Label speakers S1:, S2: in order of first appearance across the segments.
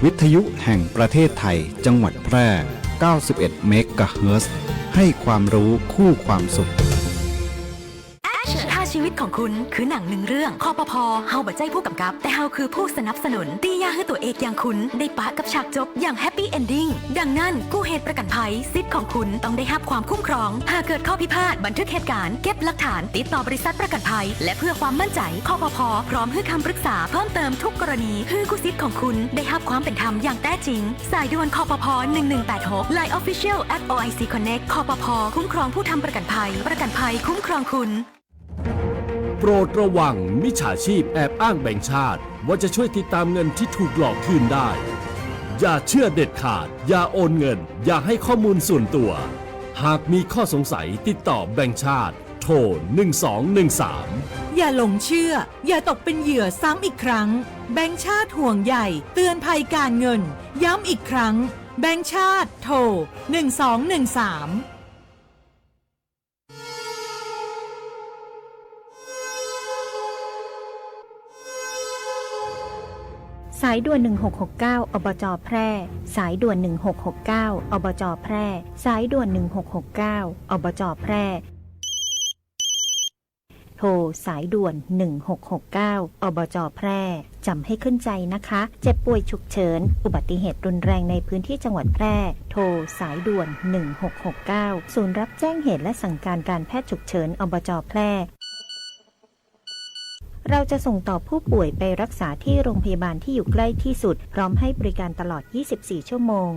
S1: วิทยุแห่งประเทศไทยจังหวัดแพร่ 91 เมกะเฮิรตซ์ ให้ความรู้คู่ความสุข
S2: ถ้าชีวิตของคุณคือหนังหนึ่งเรื่องคปภ.เฮาบ่ใจผู้กำกับแต่เฮาคือผู้สนับสนุนตียาให้ตัวเอกอย่างคุณได้ปะกับฉากจบอย่างแฮปปี้เอนดิ้งดังนั้นกู้เหตุประกันภัยสิทธิ์ของคุณต้องได้รับความคุ้มครองหากเกิดข้อพิพาทบันทึกเหตุการณ์เก็บหลักฐานติดต่อบริษัทประกันภัยและเพื่อความมั่นใจคปภ.พร้อมให้คำปรึกษาเพิ่มเติมทุกกรณีเพื่อกู้สิทธิ์ของคุณได้รับความเป็นธรรมอย่างแท้จริงสายด่วนคปภ. 1186 Line Official @OIC Connect คปภ.คุ้มครองผู้ทำประกันภัยคุ้มครองคุณ
S3: โปรดระวังมิจฉาชีพแอบอ้างแบงก์ชาติว่าจะช่วยติดตามเงินที่ถูกหลอกคืนได้อย่าเชื่อเด็ดขาดอย่าโอนเงินอย่าให้ข้อมูลส่วนตัวหากมีข้อสงสัยติดต่อแบงก์ชาติโทร1213
S4: อย่าหลงเชื่ออย่าตกเป็นเหยื่อซ้ำอีกครั้งแบงก์ชาติห่วงใหญ่เตือนภัยการเงินย้ำอีกครั้งแบงก์ชาติโทร1213
S5: สายด่วน1669อบจ.แพร่สายด่วน1669อบจ.แพร่สายด่วน1669อบจ.แพร่โทรสายด่วน1669อบจ.แพร่จำให้ขึ้นใจนะคะเจ็บป่วยฉุกเฉินอุบัติเหตุรุนแรงในพื้นที่จังหวัดแพร่โทรสายด่วน1669ศูนย์รับแจ้งเหตุและสั่งการการแพทย์ฉุกเฉินอบจ.แพร่เราจะส่งต่อผู้ป่วยไปรักษาที่โรงพยาบาลที่อยู่ใกล้ที่สุดพร้อมให้บริการตลอด 24 ชั่วโมง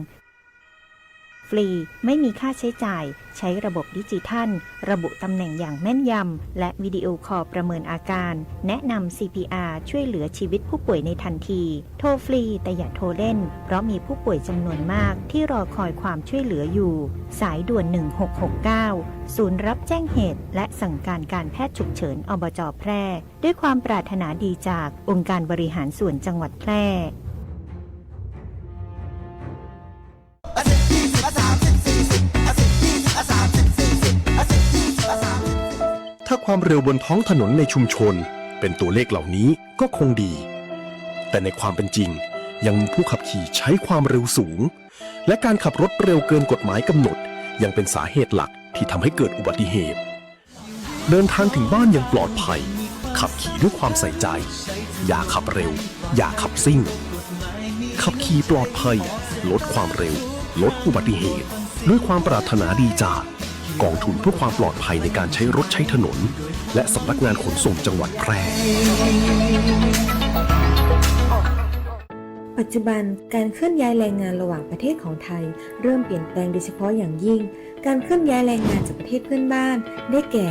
S5: ฟรีไม่มีค่าใช้จ่ายใช้ระบบดิจิทัลระบุตำแหน่งอย่างแม่นยำและวิดีโอคอลประเมินอาการแนะนำ CPR ช่วยเหลือชีวิตผู้ป่วยในทันทีโทรฟรีแต่อย่าโทรเล่นเพราะมีผู้ป่วยจำนวนมากที่รอคอยความช่วยเหลืออยู่สายด่วน1669ศูนย์รับแจ้งเหตุและสั่งการการแพทย์ฉุกเฉินอบจ.แพร่ด้วยความปรารถนาดีจากองค์การบริหารส่วนจังหวัดแพร่
S6: ถ้าความเร็วบนท้องถนนในชุมชนเป็นตัวเลขเหล่านี้ก็คงดีแต่ในความเป็นจริงยังมีผู้ขับขี่ใช้ความเร็วสูงและการขับรถเร็วเกินกฎหมายกำหนดยังเป็นสาเหตุหลักที่ทำให้เกิดอุบัติเหตุเดินทางถึงบ้านอย่างปลอดภัยขับขี่ด้วยความใส่ใจอย่าขับเร็วอย่าขับซิ่งขับขี่ปลอดภัยลดความเร็วลดอุบัติเหตุด้วยความปรารถนาดีจากกองทุนเพื่อความปลอดภัยในการใช้รถใช้ถนนและสำนักงานขนส่งจังหวัดแพร่
S7: ปัจจุบันการเคลื่อนย้ายแรงงานระหว่างประเทศของไทยเริ่มเปลี่ยนแปลงโดยเฉพาะอย่างยิ่งการเคลื่อนย้ายแรงงานจากประเทศเพื่อนบ้านได้แก่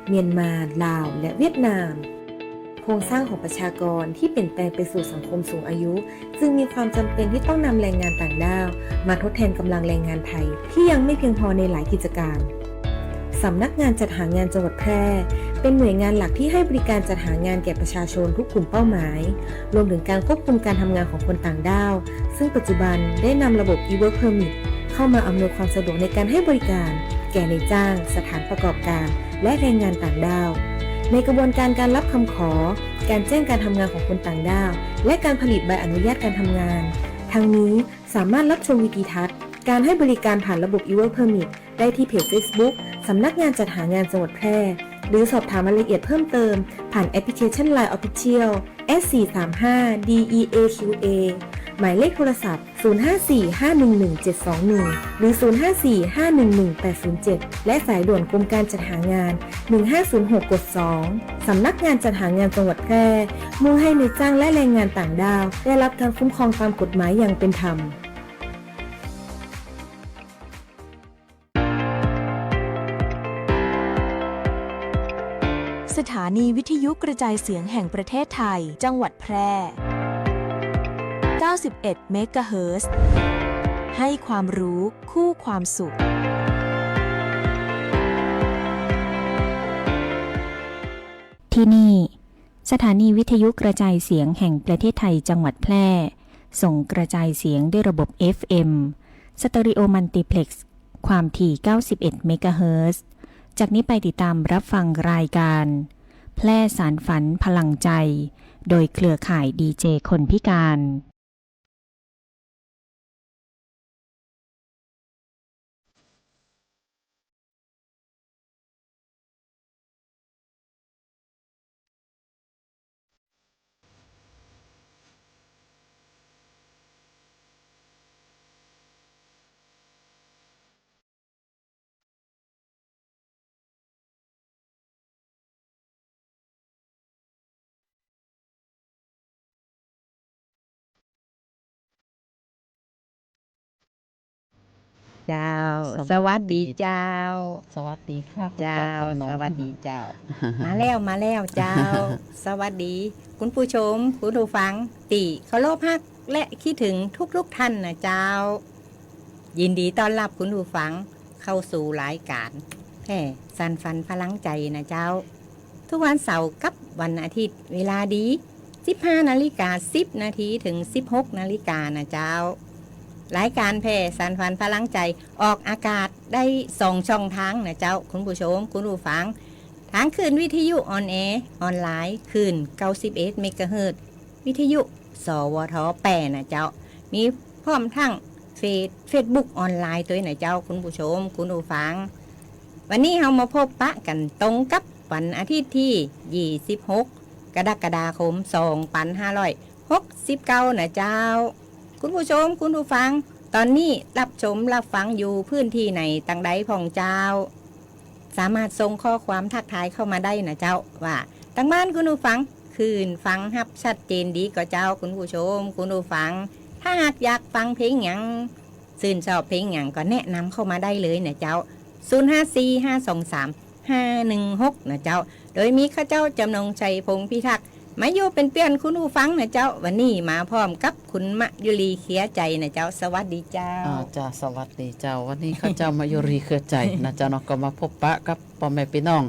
S7: เมียนมาลาวและเวียดนามโครงสร้างของประชากรที่เปลี่ยนแปลงไปสู่สังคมสูงอายุจึงมีความจำเป็นที่ต้องนำแรงงานต่างด้าวมาทดแทนกำลังแรงงานไทยที่ยังไม่เพียงพอในหลายกิจการสำนักงานจัดหางานจังหวัดแพร่เป็นหน่วยงานหลักที่ให้บริการจัดหางานแก่ประชาชนทุกกลุ่มเป้าหมายรวมถึงการควบคุมการทำงานของคนต่างด้าวซึ่งปัจจุบันได้นำระบบ e-work permit เข้ามาอำนวยความสะดวกในการให้บริการแก่นายจ้างสถานประกอบการและแรงงานต่างด้าวในกระบวนการการรับคำขอการแจ้งการทำงานของคนต่างด้าวและการผลิตใบอนุญาตการทำงานทั้งนี้สามารถรับชมวิดีทัศน์การให้บริการผ่านระบบ e-work permit ได้ที่เพจ Facebook สำนักงานจัดหางานจังหวัดแพร่หรือสอบถามรายละเอียดเพิ่มเติมผ่านแอปพลิเคชัน Line Official S435DEAQA หมายเลขโทรศัพท์ 0545117721 หรือ 0545118807 และสายด่วนกรมการจัดหางาน 1506 กด 2 สำนักงานจัดหางานจังหวัดแพร่มุ่งให้นายจ้างและแรงงานต่างด้าวได้รับการคุ้มครองตามกฎหมายอย่างเป็นธรรม
S8: สถานีวิทยุกระจายเสียงแห่งประเทศไทยจังหวัดแพร่ 91 เมกะเฮิรตซ์ ให้ความรู้คู่ความสุข
S5: ที่นี่สถานีวิทยุกระจายเสียงแห่งประเทศไทยจังหวัดแพร่ส่งกระจายเสียงด้วยระบบ FM สเตอริโอมัลติเพล็กซ์ความถี่ 91 เมกะเฮิรตซ์ จากนี้ไปติดตามรับฟังรายการแพร่สารฝันพลังใจโดยเครือข่ายดีเจคนพิการ
S9: เจ้า สวัสดีเจ้า
S10: สวัสดีค่ะคุณ
S9: เจ้า
S10: ป้คุณน้อง
S9: สวัสดีเจ้า มาแล้วเจ้า สวัสดี คุณผู้ชมคุณผู้ฟังติเคารพฮักและคิดถึงทุกท่านนะเจ้า ยินดีต้อนรับคุณผู้ฟังเข้าสู่รายการแผ่สันฟันพลังใจนะเจ้า ทุกวันเสาร์กับวันอาทิตย์เวลาดี 15:10 นาทีถึง 16 นาฬิกานะเจ้ารายการแผ่สันฟันพลังใจออกอากาศได้2ช่องทางนะเจ้าคุณผู้ชมคุณผู้ฟังทางคลื่นวิทยุออนแอร์ออนไลน์คลื่น91 เมกะเฮิรตซ์วิทยุสวท8นะเจ้ามีพร้อมทั้งเฟซบุ๊กออนไลน์ตัวนะเจ้าคุณผู้ชมคุณผู้ฟังวันนี้เรามาพบปะกันตรงกับวันอาทิตย์ที่26กรกฎาคม2569นะเจ้าคุณผู้ชมคุณผู้ฟังตอนนี้รับชมรับฟังอยู่พื้นที่ไหนต่างใดพ่องเจ้าสามารถส่งข้อความทักทายเข้ามาได้นะเจ้าว่าตั้งบ้านคุณผู้ฟังคืนฟังฮับชัดเจนดีก็เจ้าคุณผู้ชมคุณผู้ฟังถ้าหากอยากฟังเพลงหยังชื่นชอบเพลงหยังก็แนะนำเข้ามาได้เลยนะเจ้า0545235516นะเจ้าโดยมีข้าเจ้าจำนงชัยพงษ์พิทักษ์มาอยู่เป็นเพื่อนคุณผู้ฟังนะเจ้าวันนี้มาพร้อมกับคุณมะยุรีเขียใจนะเจ้าสวัสดีเจ้า
S10: จ้าสวัสดีเจ้าวันนี้ข้าเจ้ามายุรีเครือใจนะเจ้าเนาะก็มาพบปะกับพ่อแม่พี่น้อง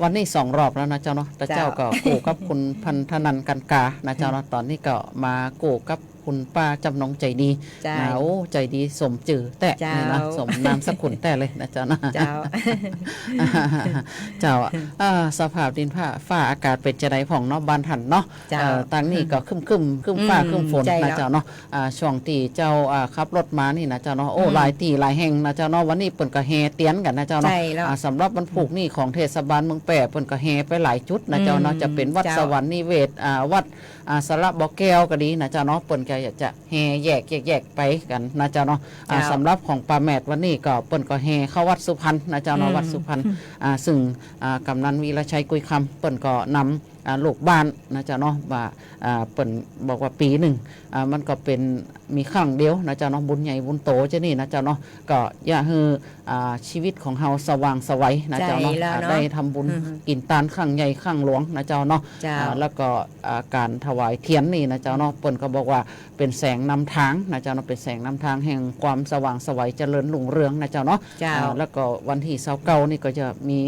S10: วันนี้2 รอบแล้วนะเจ้าเนาะแต่เจ้าก็กูกับคุณพันธนันท์กันกานะเจ้าเนาะตอนนี้ก็มากูกับคุณป้าจำนงใจดีโอ้ใจดีสมจื่อแต่นี่นะสมนามสกุลแต่เลยนะเจ้านะเจ้าเจ้าสภาพดินฟ้าอากาศเป็นจะไดผ่องเนาะบ้านหันเนาะต่างนี้ก็คึมฟ้าคึมฝนนะเจ้าเนาะช่วงที่เจ้าขับรถมานี่นะเจ้าเนาะโอ้หลายที่หลายแห่งนะเจ้าเนาะวันนี้เปิ้นก็แห่เตียนกันนะเจ้าเนาะสำหรับวันผูกนี่ของเทศบาลเมืองแปะเปิ้นก็แห่ไปหลายจุดนะเจ้าเนาะจะเป็นวัดสวรรค์นิเวศวัดสระบ่อแก้วก็ดีนะเจ้าเนาะเปิ้นก็จะแห่แยกไปกันนะเจ้าเนาะสำหรับของป้าแมดวันนี้ก็เปิ้นก็แห่เข้าวัดสุพรรณนะเจ้าเนาะวัดสุพรรณซึ่งกำนันวีรชัยกุยคำเปิ้นก็นำลูกบ้านนะเจ้าเนาะว่าเปิ้นบอกว่าปีหนึ่งมันก็เป็นมีครั้งเดียวนะเจ้าเนาะบุญใหญ่บุญโตเจ้านี่นะเจ้าเนาะก็อย่าให้ชีวิตของเฮาสว่างไสวัยนะเจ้าเนาะได้ทำบุญกินตาลครั้งใหญ่ครั้งหลวงนะเจ้าเนาะแล้วก็การถวายเทียนนี่นะเจ้าเนาะเปิ้นก็บอกว่าเป็นแสงนำทางนะเจ้าเนาะเป็นแสงนำทางแห่งความสว่างไสวัยเจริญรุ่งเรืองนะเจ้าเนาะแล้วก็วันที่29นี่ก็จะมี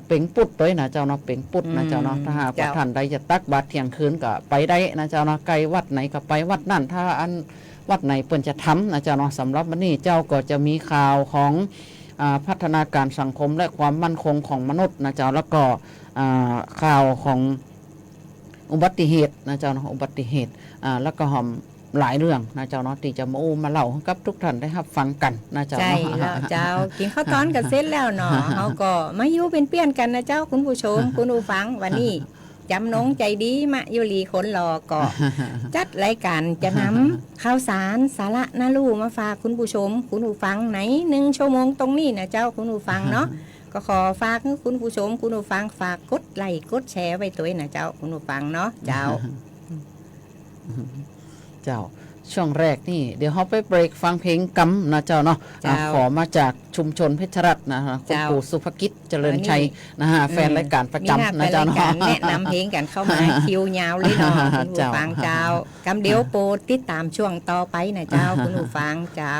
S10: เป่งปุดด้วยนะเจ้าเนาะเป่งปุดนะเจ้าเนาะถ้าหากว่าท่านใดจะตักบาตรเที่ยงคืนก็ไปได้นะเจ้าเนาะไกลวัดไหนก็ไปวัดนั่นถ้าอันวัดไหนเปิ้นจะทำนะเจ้าเนาะสำหรับวันนี้เจ้าก็จะมีข่าวของพัฒนาการสังคมและความมั่นคงของมนุษย์นะเจ้าแล้วก็ข่าวของอุบัติเหตุนะเจ้าเนาะอุบัติเหตุแล้วก็หอมหลายเรื่องนะเจ้าเนาะที่จะมาเล่ากับทุกท่านได้รับฟังกันนะเจ้าใช่แล้ว
S9: เจ้ากินข้าวต้อนกันเสร็จแล้วเนาะเขาก็มาอยู่เป็นเปี้ยนกันนะเจ้าคุณผู้ชมคุณผู้ฟังวันนี้จำนงใจดีมะยุรีคนรอก็จัดรายการจะนำข่าวสารสาระน่ารู้มาฝากคุณผู้ชมคุณผู้ฟังไหน1 ชั่วโมงตรงนี้นะเจ้าคุณผู้ฟังเนาะก็ขอฝากคุณผู้ชมคุณผู้ฟังฝากกดไลค์กดแชร์ไว้ตัวนะเจ้าคุณผู้ฟังเนาะเจ้า
S10: ช่วงแรกนี่เดี๋ยวเขาไปเบรกฟังเพลงกำนะเจ้าเนาะขอมาจากชุมชนเพชรรัตน์นะคุณปู่สุภกิจเจริญชัยนะฮะแฟนรายการประจำนะเจ้าเนาะ
S9: แนะนำเพลงกันเข้ามาคิวยาวเลยเนาะคุณผู้ฟังเจ้ากำเดี๋ยวโปรดติดตามช่วงต่อไปนะเจ้าคุณผู้ฟังเจ้า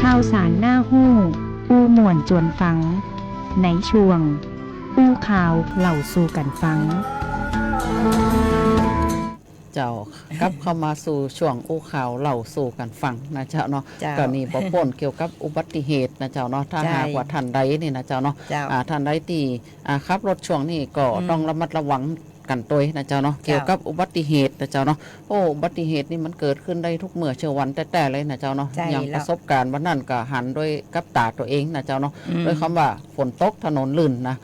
S5: ข่าวสารหน้าหู้อู้ม่วนจวนฟังในช่วงอู้ข่าวเล่าสู่กันฟัง
S10: เจ้ากลับเข้ามาสู่ช่วงอู้ข่าวเล่าสู่กันฟังนะเจ้าเนาะก็นี่บ่พ้นเกี่ยวกับอุบัติเหตุนะเจ้าเนาะถ้าหากว่าท่านใดนี่นะเจ้าเนาะท่านใดที่ขับรถช่วงนี้ก็ต้องระมัดระวังกันตัวนะเจ้าเนาะเกี่ยวกับอุบัติเหตุนะเจ้าเนาะอุบัติเหตุนี่มันเกิดขึ้นได้ทุกเมื่อเช้าวันแต่เลยนะเจ้าเนาะอย่างประสบการณ์วันนั้นก็หันด้วยกับตาตัวเองนะเจ้าเนาะด้วยคำว่าฝนตกถนนลื่นนะ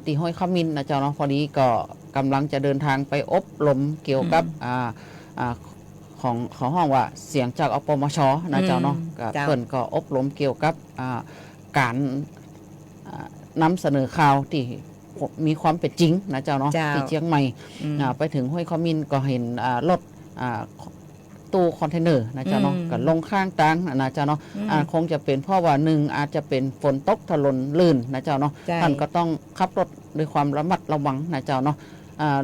S10: ที่ห้วยขมิ้นนะเจ้าเนาะพอดีก็กำลังจะเดินทางไปอบรมเกี่ยวกับของห้องว่าเสียงจากอปมชนะเจ้าเนาะก็เพิ่นก็อบรมเกี่ยวกับการนำเสนอข่าวที่มีความเป็นจริงนะเจ้าเนาะที่เชียงใหม่ไปถึงห้วยขมิ้นก็เห็นรถตู้คอนเทนเนอร์นะเจ้าเนาะก็ลงข้างทางนะเจ้าเนาะคงจะเป็นเพราะว่า1อาจจะเป็นฝนตกถนนลื่นนะเจ้าเนาะท่านก็ต้องขับรถด้วยความระมัดระวังนะเจ้าเนาะ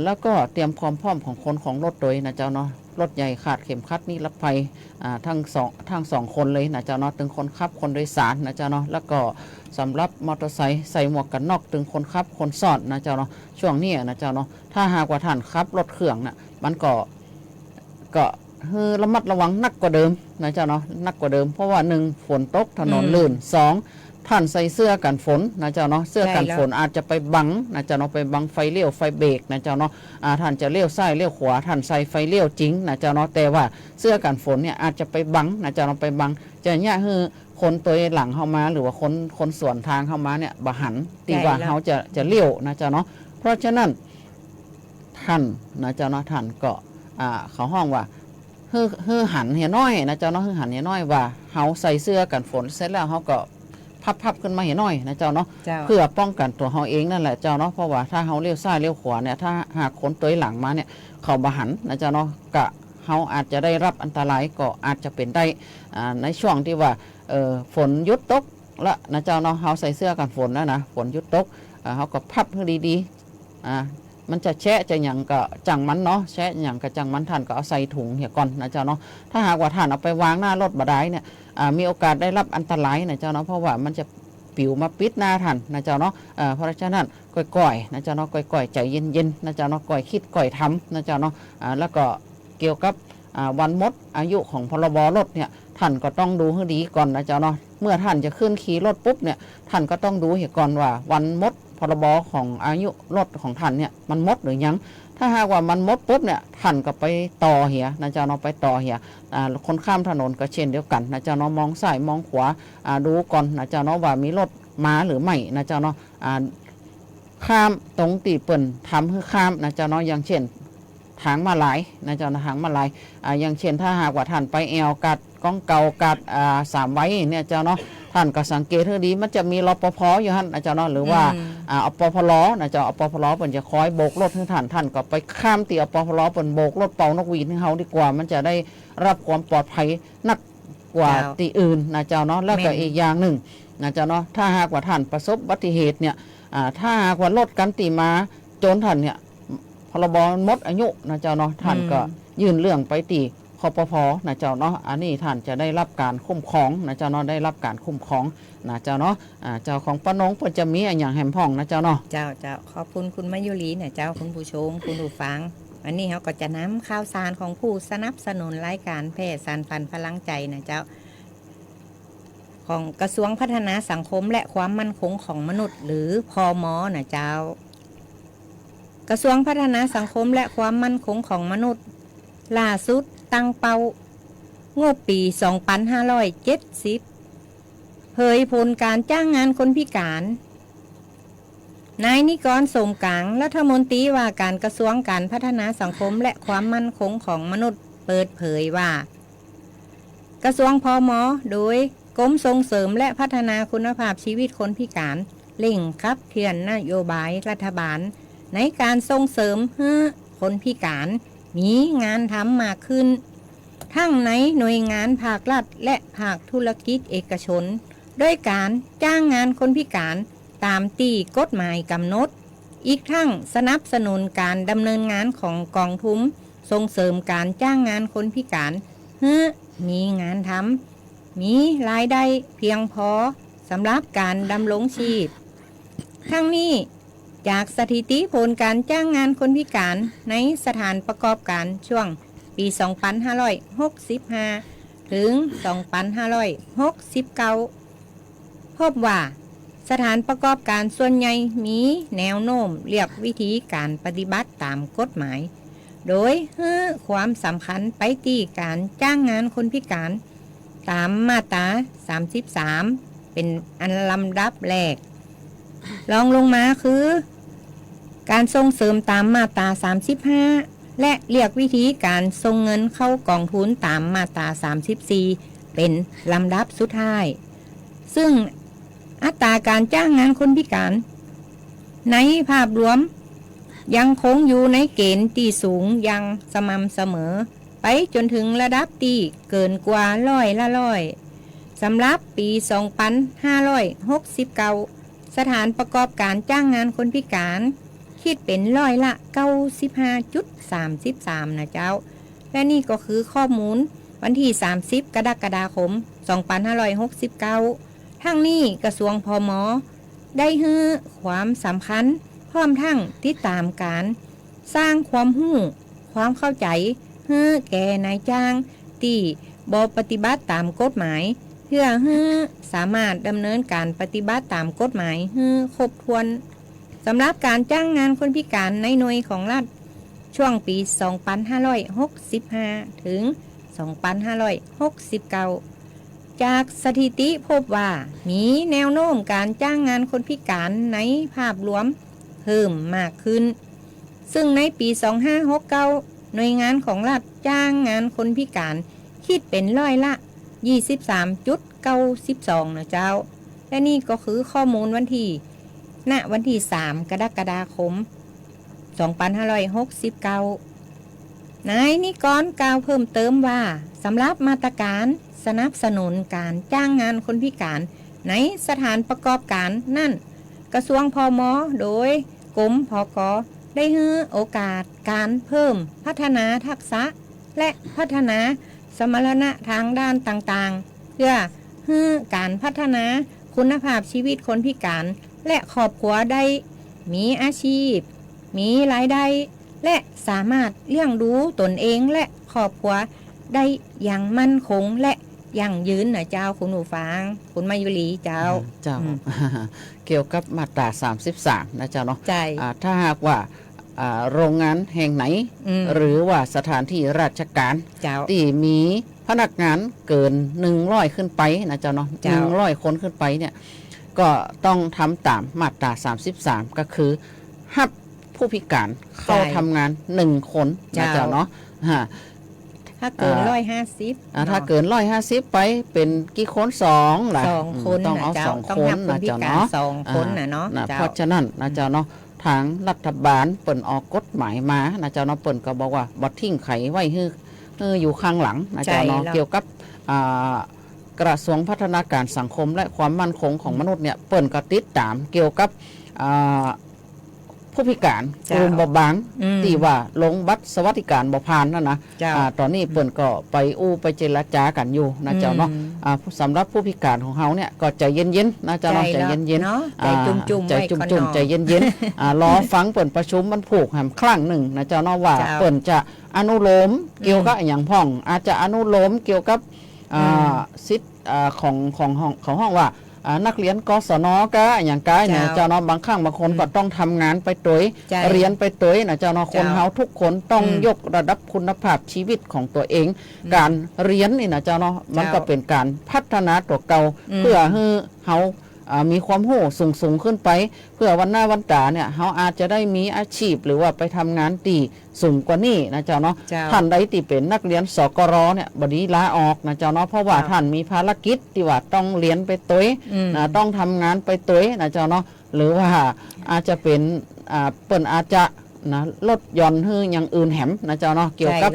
S10: แล้วก็เตรียมความพร้อมของคนของรถโดยนะเจ้าเนาะรถใหญ่ขาดเข็มขัดนิรภัยทั้ง2คนเลยนะเจ้าเนาะถึงคนขับคนโดยสารนะเจ้าเนาะแล้วก็สำหรับมอเตอร์ไซค์ใส่หมวกกันน็อกถึงคนขับคนซ้อนนะเจ้าเนาะช่วงนี้นะเจ้าเนาะถ้าหากว่าท่านขับรถเครื่องน่ะมันก็ระมัดระวังนักกว่าเดิมนะเจ้าเนาะนักกว่าเดิมเพราะว่า1ฝนตกถนนลื่น2ท่านใส่เสื้อกันฝนนะเจ้าเนาะเสื้อกันฝนอาจจะไปบังนะเจ้าเนาะไปบังไฟเลี้ยวไฟเบรกนะเจ้าเนาะท่านจะเลี้ยวซ้ายเลี้ยวขวาท่านใส่ไฟเลี้ยวจริงนะเจ้าเนาะแต่ว่าเสื้อกันฝนเนี่ยอาจจะไปบังนะเจ้าเนาะไปบังจะเนี่ยคือคนตัวหลังเข้ามาหรือว่าคนสวนทางเข้ามาเนี่ยบ่หันที่ว่าเฮาจะเลี้ยวนะเจ้าเนาะเพราะฉะนั้นท่านนะเจ้าเนาะท่านก็เขาห้องว่าฮือหันเหี่ยน้อยนะเจ้าเนาะฮือหันเหี่ยน้อยว่าเฮาใส่เสื้อกันฝนเสร็จแล้วเฮาก็พับขึ้นมาเหี่ยน้อยนะเจ้าเนาะเพื่อป้องกันตัวเฮาเองนั่นแหละเจ้าเนาะเพราะว่าถ้าเฮาเลี้ยวซ้ายเลี้ยวขวาเนี่ยถ้าหากคนตัวหลังมาเนี่ยเขาบ่หันนะเจ้าเนาะก็เฮาอาจจะได้รับอันตรายก็อาจจะเป็นได้ในช่วงที่ว่าฝนหยุดตกแล้วนะเจ้าเนาะเฮาใส่เสื้อกันฝนแล้วนะฝนหยุดตกเฮาก็พับให้ดีๆมันจะแชะจะหยังก็จังมันเนาะแชะหยังก็จังมันท่านก็เอาใส่ถุงเหี่ยก่อนนะเจ้าเนาะถ้าหากว่าท่านเอาไปวางหน้ารถบ่ได้เนี่ยมีโอกาสได้รับอันตรายนะเจ้าเนาะเพราะว่ามันจะปิวมาปิดหน้าท่านนะเจ้าเนาะเพราะฉะนั้นก่อยๆนะเจ้าเนาะก่อยๆใจเย็นๆนะเจ้าเนาะก่อยคิดก่อยทำนะเจ้าเนาะแล้วก็เกี่ยวกับวันหมดอายุของพรบรถเนี่ยท่านก็ต้องดูให้ดีก่อนนะเจ้าเนาะเมื่อท่านจะขึ้นขี่รถปุ๊บเนี่ยท่านก็ต้องดูให้ก่อนว่าวันหมดพรบของอายุรถของท่านเนี่ยมันหมดหรือยังถ้าหากว่ามันหมดปุ๊บเนี่ยท่านก็ไปต่อเหียนะเจ้าเนาะไปต่อเหียคนข้ามถนนก็เช่นเดียวกันนะเจ้าเนาะมองซ้ายมองขวาดูก่อนนะเจ้าเนาะว่ามีรถมาหรือไม่นะเจ้าเนาะข้ามตรงตีเปิ้นทำให้ข้ามนะเจ้าเนาะอย่างเช่นทางมาลายนะเจ้าทางมาลายอย่างเช่นถ้าหากว่าท่านไปแอวกัดก้องเก่ากัด3ไว้เนี่ยเจ้าเนาะท่านก็สังเกตให้ดีมันจะมีรปภอยู่หั่นนะเจ้าเนาะหรือว่าอปพลนะเจ้าอปพลเพิ่นจะคอยโบกรถให้ท่านก็ไปข้ามตีอปพลเพิ่นโบกรถเป่านกหวีดให้เฮาดีกว่ามันจะได้รับความปลอดภัยนัก กว่า
S9: เจ้า
S10: ที่อื่นนะเจ้าเนาะแล้วก็
S9: แม่น
S10: อีกอย่างหนึ่งนะเจ้าเนาะถ้าหากว่าท่านประสบอุบัติเหตุเนี่ยถ้าหากว่ารถกันตีมาโจนท่านเนี่ยพรบหมดอายุนะเจ้าเนาะท่านก็ยื่นเรื่องไปตีคปภนะเจ้าเนาะอันนี้ท่านจะได้รับการคุ้มครองนะเจ้าเนาะได้รับการคุ้มครองนะเจ้าเนาะเจ้าของป้านงเพิ่นจะมีอันอย่างแหมพ่องนะเจ้าเนาะ
S9: เจ้าขอบคุณคุณมายุรีเนี่ยเจ้าคุณผู้ชมคุณผู้ฟังวันนี้เขาก็จะนำข่าวสารของผู้สนับสนุนรายการแพทย์สานฝันพลังใจนะเจ้าของกระทรวงพัฒนาสังคมและความมั่นคงของมนุษย์ หรือพม.นะเจ้ากระทรวงพัฒนาสังคมและความมั่นคงของมนุษย์ล่าสุดตั้งเป้างบปี 2570 เผยผลการจ้างงานคนพิการนายนิกร สมกลางรัฐมนตรีว่าการกระทรวงการพัฒนาสังคมและความมั่นคงของมนุษย์เปิดเผยว่ากระทรวงพม.โดยกรมส่งเสริมและพัฒนาคุณภาพชีวิตคนพิการเร่งขับเคลื่อนนโยบายรัฐบาลในการส่งเสริมให้คนพิการมีงานทำมากขึ้นทั้งในหน่วยงานภาครัฐและภาคธุรกิจเอกชนด้วยการจ้างงานคนพิการตามที่กฎหมายกำหนดอีกทั้งสนับสนุนการดำเนินงานของกองทุนส่งเสริมการจ้างงานคนพิการให้มีงานทำมีรายได้เพียงพอสำหรับการดำรงชีพทั้งนี้จากสถิติผลการจ้างงานคนพิการในสถานประกอบการช่วงปี 2565 ถึง 2569 พบว่าสถานประกอบการส่วนใหญ่มีแนวโน้มเลือกวิธีการปฏิบัติตามกฎหมายโดยให้ความสำคัญไปที่การจ้างงานคนพิการตามมาตรา 33 เป็นอันลำดับแรกรองลงมาคือการส่งเสริมตามมาตรา 35 และเลือกวิธีการส่งเงินเข้ากองทุนตามมาตรา 34 เป็นลำดับสุดท้ายซึ่งอัตราการจ้างงานคนพิการในภาพรวมยังคงอยู่ในเกณฑ์ที่สูงอย่างสม่ำเสมอไปจนถึงระดับที่เกินกว่า100%สำหรับปี 2569 สถานประกอบการจ้างงานคนพิการคิดเป็น95.33% นะเจ้าและนี่ก็คือข้อมูลวันที่ 30 กรกฎาคม 2569 ทั้งนี้กระทรวงพม.ได้ให้ความสำคัญพร้อมทั้งติดตามการสร้างความรู้ความเข้าใจให้แก่นายจ้างที่บ่ปฏิบัติตามกฎหมายเพื่อให้สามารถดำเนินการปฏิบัติตามกฎหมายให้ครบถ้วนสำหรับการจ้างงานคนพิการในหน่วยของรัฐช่วงปี 2565 ถึง 2569 จากสถิติพบว่ามีแนวโน้มการจ้างงานคนพิการในภาพรวมเพิ่มมากขึ้นซึ่งในปี 2569 หน่วยงานของรัฐจ้างงานคนพิการคิดเป็น23.92% นะเจ้าและนี่ก็คือข้อมูลวันที่ 3 กรกฎาคม 2569 นายนิกรกล่าวเพิ่มเติมว่าสำหรับมาตรการสนับสนุนการจ้างงานคนพิการในสถานประกอบการนั่นกระทรวงพม.โดยกรมผก.ได้ให้โอกาสการเพิ่มพัฒนาทักษะและพัฒนาสมรรถนะทางด้านต่างๆเพื่อให้การพัฒนาคุณภาพชีวิตคนพิการและครอบครัวได้มีอาชีพมีรายได้และสามารถเลี้ยงดูตนเองและครอบครัวได้อย่างมั่นคงและยั่งยืนนะเจ้าคุณผู้ฟังคุณมายุรีเจ้า
S10: เกี่ยวกับมาตรา 33 นะเจ้าเนาะ
S9: ใช่
S10: ถ้าหากว่าโรงงานแห่งไหนหรือว่าสถานที่ราชการที่มีพนักงานเกิน100ขึ้นไปนะเจ้าเนาะ100 คนขึ้นไปเนี่ยก็ต้องทำตามมาตรา 33 ก็คือรับผู้พิการเข้าทำงาน1 คนนะเจ้าเนาะ
S9: ถ้าเกิน150
S10: ถ้าเกิน150ไปเป็นกี่คน2ล่ะ
S9: 2 คน
S10: ต้องเอา2 คนนะเจ้าเนาะ
S9: 2 คนนะเนาะ
S10: เพราะฉะนั้นนะเจ้าเนาะทางรัฐบาลเปิ่นออกกฎหมายมานะเจ้าเนาะเปิ่นก็บอกว่าบ่ทิ้งไขไว้ให้อยู่ข้างหลังนะเจ้าเนาะเกี่ยวกับ กระทรวงพัฒนาการสังคมและความมั่นคงของมนุษย์เนี่ยเปิ่นก็ติดตามเกี่ยวกับผู้พิการกลุ่มเบาบางที่ว่าลงบัตรสวัสดิการบ่ผ่านนั่นนะตอนนี้เปิ่นก็ไปไปเจรจากันอยู่นะเจ้าเนาะสำหรับผู้พิการของเขาเนี่ยก็ใจเย็นๆนะเจ้าเนาะใจเย็นๆใจจุ่มใจเย็นๆรอฟังเปิ่นประชุมมันผูกแหมครั้งหนึ่งนะเจ้าเนาะว่าเปิ่นจะอนุโลมเกี่ยวกับอย่างพ่องอาจจะอนุโลมเกี่ยวกับสิทธิ์ของห้องว่านักเรียนกศนก็อย่างกายเนี่ยเจ้าเนาะบางครั้งบางคนก็ต้องทำงานไปตัวเรียนไปตัวนะเจ้าเนาะคนเฮาทุกคนต้องยกระดับคุณภาพชีวิตของตัวเองการเรียนนี่นะเจ้าเนาะมันก็เป็นการพัฒนาตัวเก่าเพื่อให้เฮามีความรู้สูงขึ้นไปเพื่อวันหน้าวันตาเนี่ยเขาอาจจะได้มีอาชีพหรือว่าไปทำงานตีสูงกว่านี้นะเจ้าเนาะท่านใดที่เป็นนักเรียนสกรเนี่ยบดีลาออกนะเจ้าเนาะเพราะว่าท่านมีภารกิจที่ว่าต้องเรียนไปตัวนะต้องทำงานไปตัวนะเจ้าเนาะหรือว่าอาจจะเป็นเปิ่นอาจจะนะลดหย่อนให้อย่างอื่นแหมนะเจ้าเนาะเกี่ยวกับ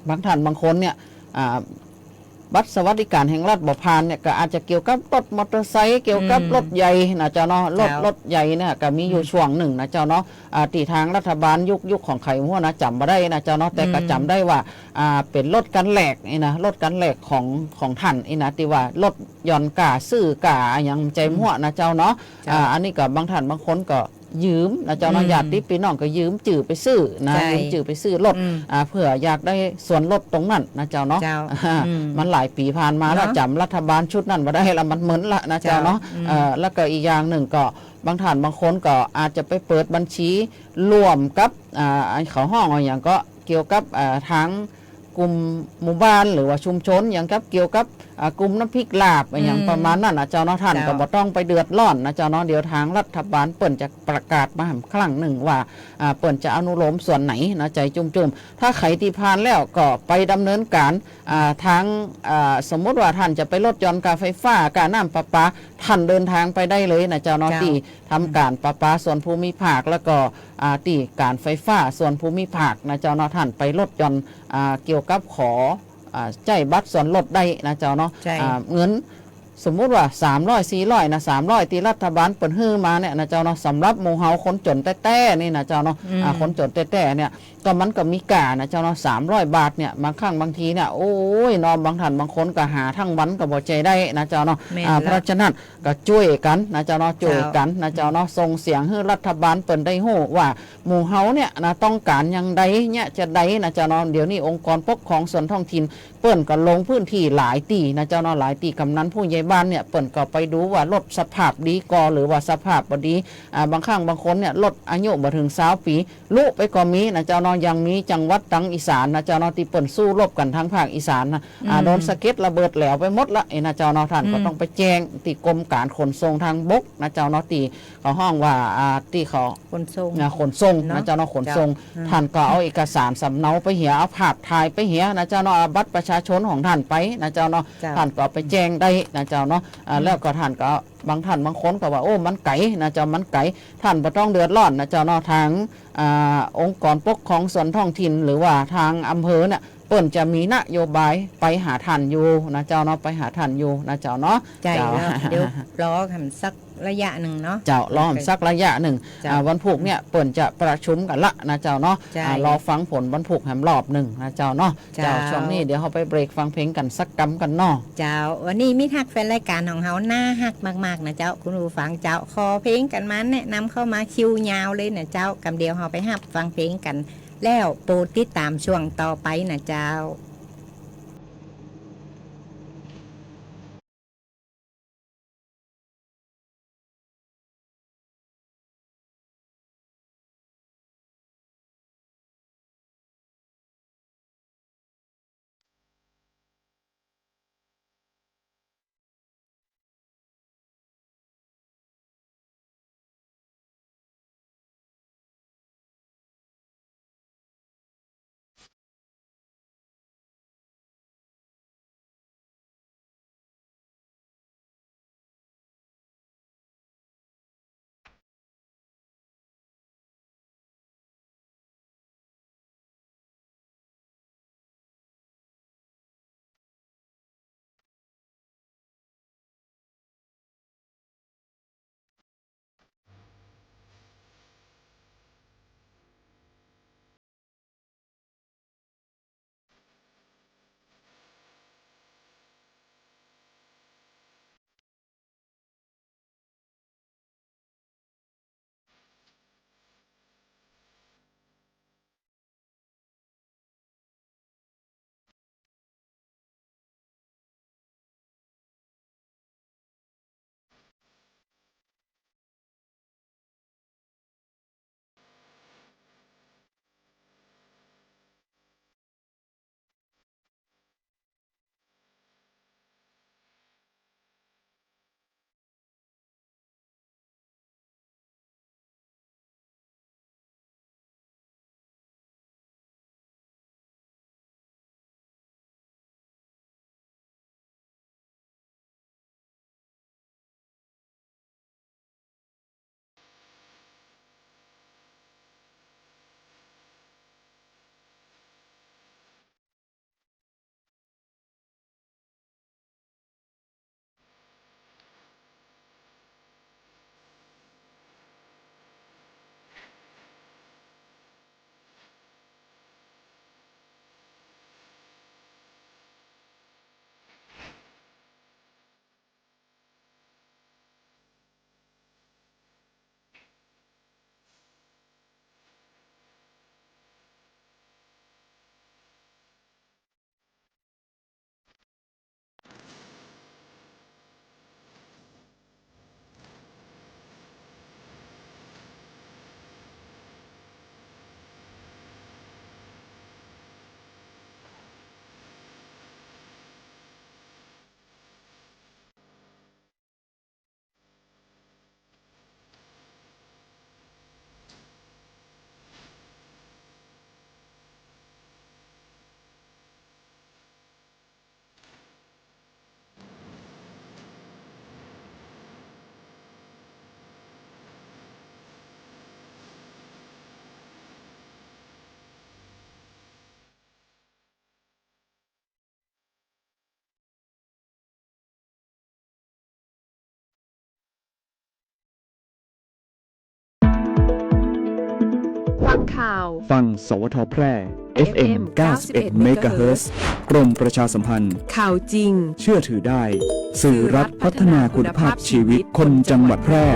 S10: บางท่านบางคนเนี่ยบัตรสวัสดิการแห่งรัฐบ่ผ่านเนี่ยก็อาจจะเกี่ยวกับรถมอเตอร์ไซค์เกี่ยวกับรถใหญ่นะเจ้าเนาะรถใหญ่เนี่ยก็มีอยู่ช่วงหนึ่งนะเจ้าเนาะตีทางรัฐบาลยุคของไข่หัวนะจำมาได้นะเจ้าเนาะแต่ก็จำได้ว่าเป็นรถกันแหลกนี่นะรถกันแหลกของท่านนี่นะที่ว่ารถย่อนกาซื้อกาอย่างใจหัวนะเจ้าเนาะอันนี้ก็บางท่านบางคนก็ยืมนะเจ้าเนาะญาติพี่น้องก็ยืมจื่อไปซื้อนะยืมจื่อไปซื้อรถเพื่ออยากได้ส่วนลดตรงนั้นนะเจ้าเนาะมันหลายปีผ่านมาแล้วจำรัฐบาลชุดนั้นมาได้แล้วมันเหมือนละนะเจ้าเนาะแล้วก็อีกอย่างหนึ่งก็บางท่านบางคนก็อาจจะไปเปิดบัญชีร่วมกับเขาห้องอย่างก็เกี่ยวกับทางกลุ่มหมู่บ้านหรือว่าชุมชนอย่างกับเกี่ยวกับกลุ่มน้ำพริกลาบอย่างประมาณนั้นนะเจ้าเนาะท่านก็บ่ต้องไปเดือดร้อนนะเจ้าเนาะเดี๋ยวทางรัฐบาลเปิ่นจะประกาศมาครั้งหนึ่งว่าเปิ่นจะอนุโลมส่วนไหนนะใจจุ่มๆถ้าไขตีพานแล้วก็ไปดำเนินการทางสมมติว่าท่านจะไปลดหย่อนการไฟฟ้าการน้ำประปาท่านเดินทางไปได้เลยนะเจ้าเนาะที่ทำการประปาส่วนภูมิภาคแล้วก็ที่การไฟฟ้าส่วนภูมิภาคนะเจ้าเนาะท่านไปลดหย่อนเกี่ยวกับขอใจบัตรส่วนลดได้นะเจ้าเนาะเงินสมมุติว่า300 400นะ300ที่รัฐบาลเปิดฮื้อมาเนี่ยนะเจ้าเนาะสำหรับหมู่เฮาคนจนแต้ๆนี่นะเจ้าเนาะคนจนแต้ๆเนี่ยก็มันก็มีกานะเจ้าเนาะ300 บาทเนี่ยบางครั้งบางทีเนี่ยโอ้ยนอนบางท่านบางคนก็หาทั้งวันก็บ่ใจได้นะเจ้าเนาะเพราะฉะนั้นก็ช่วยกันนะเจ้าเนาะช่วยกันนะเจ้าเนาะส่งเสียงให้รัฐบาลเปิดได้ฮู้ว่าหมู่เฮาเนี่ยนะต้องการอย่างใดเนี่ยจะใดนะเจ้าเนาะเดี๋ยวนี้องค์กรปกครองส่วนท้องถิ่นเปิ้นก็ลงพื้นที่หลายตีนะเจ้าเนาะหลายตีกำนันผู้ใหญ่บ้านเนี่ยเปิ้นก็ไปดูว่ารถสภาพดีกอหรือว่าสภาพบ่ดีบางครั้งบางคนเนี่ยรถอายุบ่ถึง20 ปีลุไปก็มีนะเจ้าเนาะยังมีจังหวัดทางอีสานนะเจ้าเนาะที่เปิ้นสู้รบกันทางภาคอีสานนะโดนสะเก็ดระเบิดแหลวไปหมดละนะเจ้าเนาะท่านก็ต้องไปแจ้งที่กรมการขนส่งทางบกนะเจ้าเนาะที่เขาห้องว่าที่เขาขนส่งนะเจ้าเนาะขนส่งท่านก็เอาเอกสารสำเนาไปเหียเอาภาพถ่ายไปเหียนะเจ้าเนาะบัตรประชาชนของท่านไปนะเจ้าเนาะท่านก็ไปแจ้งได้นะเจ้าเนาะแล้วก็ท่านก็บางท่านบางคนก็ว่าโอ้มันไกลนะเจ้ามันไกลท่านบ่ต้องเดือดร้อนนะเจ้าเนาะทางองค์กรปกครองส่วนท้องถิ่นหรือว่าทางอำเภอเนี่ยเปิ้นจะมีนโยบายไปหาท่านอยู่นะเจ้าเนาะไปหาท่านอยู่นะเจ้าเนาะ
S9: เดี๋ยวรอทำสักระยะหนึ่งเนาะ
S10: เจ้ารอสักระยะหนึ่งวันพุธเนี่ยเปิ้นจะประชุมกันละนะเจ้าเนาะรอฟังผลวันพุธแหมรอบหนึ่งนะเจ้าเนาะเจ้าช่วงนี้เดี๋ยวเขาไปเบรกฟังเพลงกันสักกำกันเนาะ
S9: เจ้าวันนี้มิทักแฟนรายการของเฮาหน้าฮักมากๆนะเจ้าคุณผู้ฟังเจ้าคอเพลงกันมาแนะนำเข้ามาคิวยาวเลยนะเจ้ากำเดียวเฮาไปฮับฟังเพลงกันแล้วโปรดติดตามช่วงต่อไปนะเจ้า
S11: ข่าว
S1: ฟังสวทแพร่ FM 91 เมกะเฮิรตซ์ กรมประชาสัมพันธ์
S11: ข่าวจริง
S1: เชื่อถือได้ สื่อรัฐพัฒนาคุณภาพชีวิตคนจังหวัดแพร่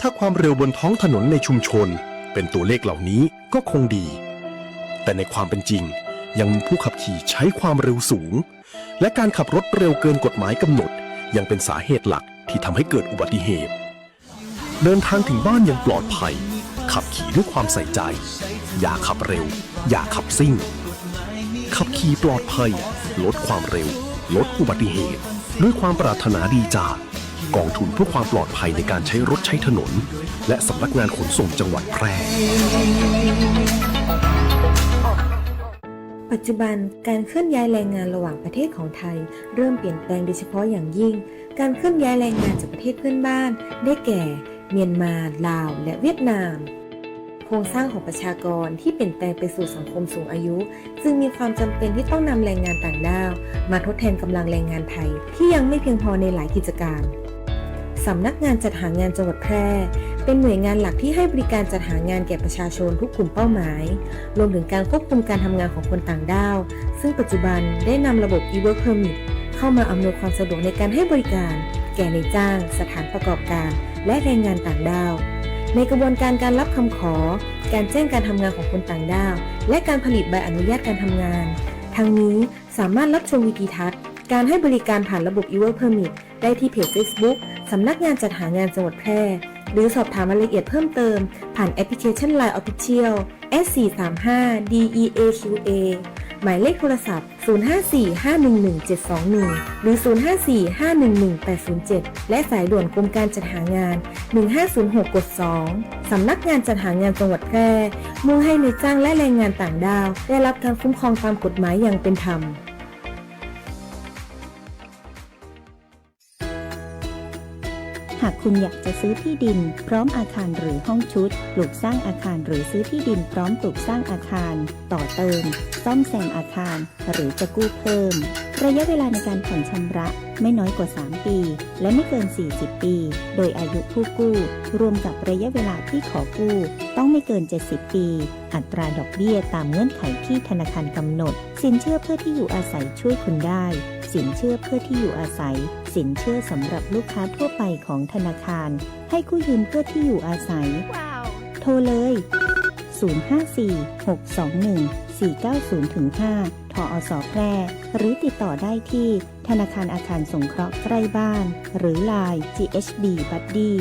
S6: ถ้าความเร็วบนท้องถนนในชุมชนเป็นตัวเลขเหล่านี้ก็คงดี แต่ในความเป็นจริงยังมีผู้ขับขี่ใช้ความเร็วสูง และการขับรถเร็วเกินกฎหมายกำหนดยังเป็นสาเหตุหลักที่ทำให้เกิดอุบัติเหตุ เดินทางถึงบ้านอย่างปลอดภัยขับขี่ด้วยความใส่ใจอย่าขับเร็วอย่าขับซิ่งขับขี่ปลอดภัยลดความเร็วลดอุบัติเหตุด้วยความปรารถนาดีจากกองทุนเพื่อความปลอดภัยในการใช้รถใช้ถนนและสำนักงานขนส่งจังหวัดแพร่
S7: ปัจจุบันการเคลื่อนย้ายแรงงานระหว่างประเทศของไทยเริ่มเปลี่ยนแปลงโดยเฉพาะอย่างยิ่งการเคลื่อนย้ายแรงงานจากประเทศเพื่อนบ้านได้แก่เมียนมาลาวและเวียดนามโครงสร้างของประชากรที่เปลี่ยนแปลงไปสู่สังคมสูงอายุจึงมีความจำเป็นที่ต้องนำแรงงานต่างด้าวมาทดแทนกำลังแรงงานไทยที่ยังไม่เพียงพอในหลายกิจการสำนักงานจัดหางานจังหวัดแพร่เป็นหน่วยงานหลักที่ให้บริการจัดหางานแก่ประชาชนทุกกลุ่มเป้าหมายรวมถึงการควบคุมการทำงานของคนต่างด้าวซึ่งปัจจุบันได้นำระบบ e-work permit เข้ามาอำนวยความสะดวกในการให้บริการแก่นายจ้างสถานประกอบการและแรงงานต่างด้าวในกระบวนการการรับคำขอการแจ้งการทำงานของคนต่างด้าวและการผลิตใบอนุญาตการทำงานทั้งนี้สามารถรับชมวิดีทัศน์การให้บริการผ่านระบบ e-work permit ได้ที่เพจ Facebook สำนักงานจัดหางานจังหวัดแพร่หรือสอบถามรายละเอียดเพิ่มเติมผ่านแอปพลิเคชัน LINE Official S435DEAQA หมายเลขโทรศัพท์ 0545117721 หรือ 0545118807 และสายด่วนกรมการจัดหางาน 1506 กด 2 สำนักงานจัดหางานจังหวัดแพร่มุ่งให้นายจ้างและแรงงานต่างด้าวได้รับการคุ้มครองตามกฎหมายอย่างเป็นธรรม
S5: หากคุณอยากจะซื้อที่ดินพร้อมอาคารหรือห้องชุดปลูกสร้างอาคารหรือซื้อที่ดินพร้อมปลูกสร้างอาคารต่อเติมซ่อมแซมอาคารหรือจะกู้เพิ่มระยะเวลาในการผ่อนชำระไม่น้อยกว่า3ปีและไม่เกิน40ปีโดยอายุผู้กู้รวมกับระยะเวลาที่ขอกู้ต้องไม่เกิน70ปีอัตราดอกเบี้ยตามเงื่อนไขที่ธนาคารกำหนดสินเชื่อเพื่อที่อยู่อาศัยช่วยคุณได้สินเชื่อเพื่อที่อยู่อาศัยสินเชื่อสำหรับลูกค้าทั่วไปของธนาคารให้กู้ยืมเพื่อที่อยู่อาศัย โทรเลย 054-621-490-5 ทอส.แพร่หรือติดต่อได้ที่ธนาคารอาคารสงเคราะห์ใกล้บ้านหรือ LINE GHB Buddy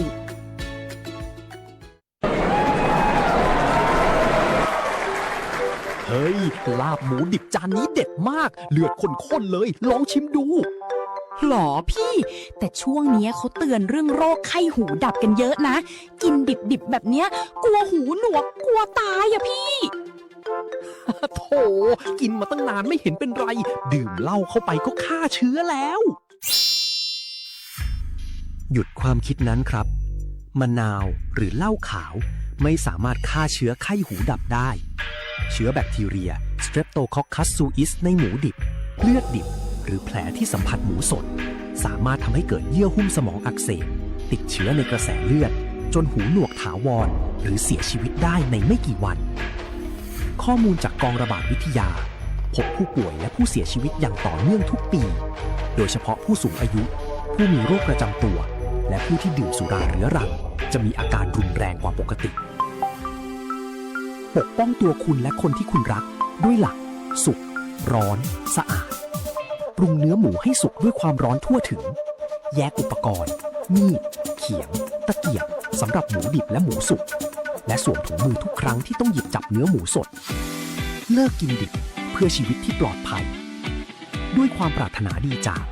S12: เฮ้ยลาบหมูดิบจานนี้เด็ดมากเลือดข้นๆเลยลองชิมดู
S13: หรอพี่แต่ช่วงนี้เขาเตือนเรื่องโรคไข้หูดับกันเยอะนะกินดิบๆแบบเนี้ยกลัวหูหนวกกลัวตายอะพี่
S12: โธ่กินมาตั้งนานไม่เห็นเป็นไรดื่มเหล้าเข้าไปก็ฆ่าเชื้อแล้วหยุดความคิดนั้นครับมะนาวหรือเหล้าขาวไม่สามารถฆ่าเชื้อไข้หูดับได้เชื้อแบคทีเรีย Streptococcus suis ในหมูดิบเลือดดิบหรือแผลที่สัมผัสหมูสดสามารถทำให้เกิดเยื่อหุ้มสมองอักเสบติดเชื้อในกระแสเลือดจนหูหนวกถาวรหรือเสียชีวิตได้ในไม่กี่วันข้อมูลจากกองระบาดวิทยาพบผู้ป่วยและผู้เสียชีวิตอย่างต่อเนื่องทุกปีโดยเฉพาะผู้สูงอายุผู้มีโรคประจำตัวและผู้ที่ดื่มสุราเรื้อรังจะมีอาการรุนแรงกว่าปกติปกป้องตัวคุณและคนที่คุณรักด้วยหลักสุกร้อนสะอาดปรุงเนื้อหมูให้สุกด้วยความร้อนทั่วถึงแยกอุปกรณ์มีดเขียงตะเกียบสำหรับหมูดิบและหมูสุกและสวมถุงมือทุกครั้งที่ต้องหยิบจับเนื้อหมูสดเลิกกินดิบเพื่อชีวิตที่ปลอดภัยด้วยความปรารถนาดีจาก